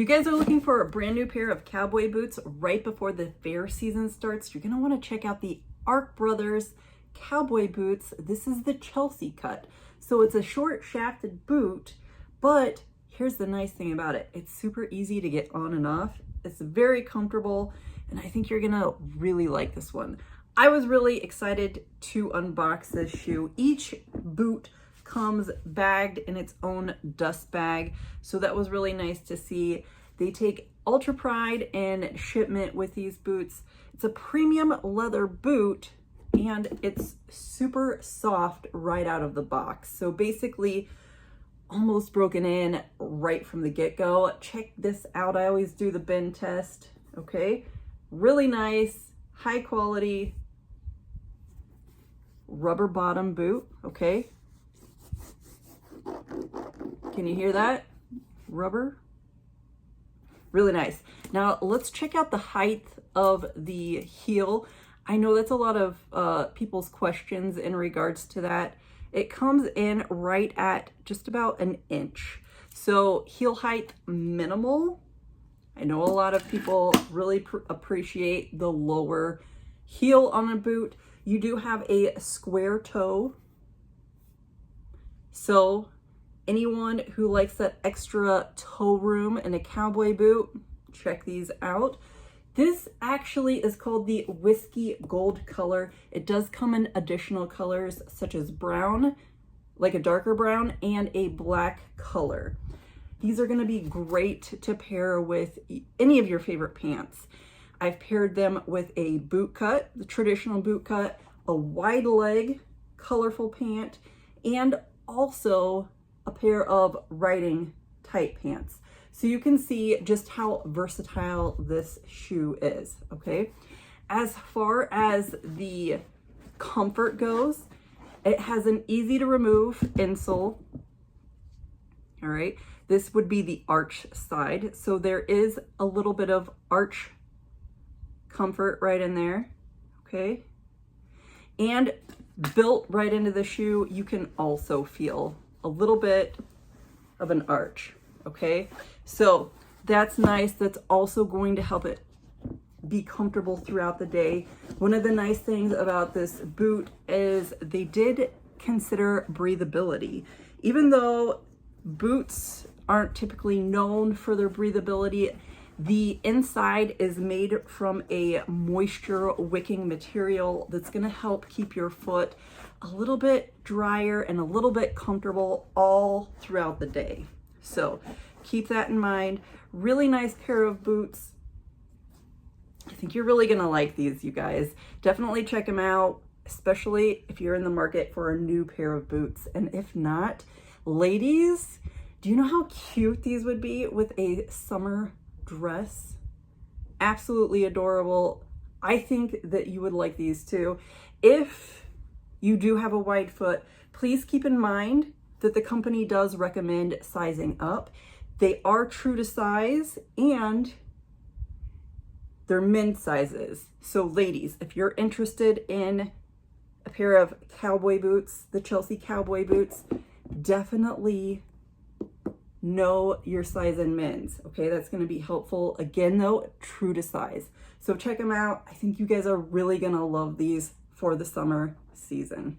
You guys are looking for a brand new pair of cowboy boots right before the fair season starts. You're going to want to check out the Arc Brothers cowboy boots. This is the Chelsea cut. So it's a short shafted boot, but here's the nice thing about it. It's super easy to get on and off. It's very comfortable, and I think you're going to really like this one. I was really excited to unbox this shoe. Each boot comes bagged in its own dust bag, so that was really nice to see. They take ultra pride in shipment with these boots. It's a premium leather boot, and it's super soft right out of the box. So basically almost broken in right from the get-go. Check this out. I always do the bend test. Okay, really nice, high quality rubber bottom boot. Okay, can you hear that? Rubber. Really nice. Now let's check out the height of the heel. I know that's a lot of people's questions in regards to that. It comes in right at just about an inch. So heel height minimal. I know a lot of people really appreciate the lower heel on a boot. You do have a square toe. So anyone who likes that extra toe room in a cowboy boot, check these out. This actually is called the Whiskey Gold color. It does come in additional colors such as brown, like a darker brown, and a black color. These are going to be great to pair with any of your favorite pants. I've paired them with a boot cut, the traditional boot cut, a wide leg, colorful pant, and also a pair of riding tight pants. So you can see just how versatile this shoe is, okay? As far as the comfort goes, it has an easy to remove insole. All right, this would be the arch side. So there is a little bit of arch comfort right in there, okay? And built right into the shoe, you can also feel a little bit of an arch, okay? So that's nice. That's also going to help it be comfortable throughout the day. One of the nice things about this boot is they did consider breathability. Even though boots aren't typically known for their breathability, the inside is made from a moisture wicking material that's going to help keep your foot a little bit drier and a little bit comfortable all throughout the day. So keep that in mind. Really nice pair of boots. I think you're really going to like these, you guys. Definitely check them out, especially if you're in the market for a new pair of boots. And if not, ladies, do you know how cute these would be with a summer dress? Absolutely adorable. I think that you would like these too. If you do have a wide foot, please keep in mind that the company does recommend sizing up. They are true to size and they're men's sizes. So ladies, if you're interested in a pair of cowboy boots, the Chelsea cowboy boots, definitely know your size in men's. Okay, that's going to be helpful. Again though, true to size. So check them out. I think you guys are really going to love these for the summer season.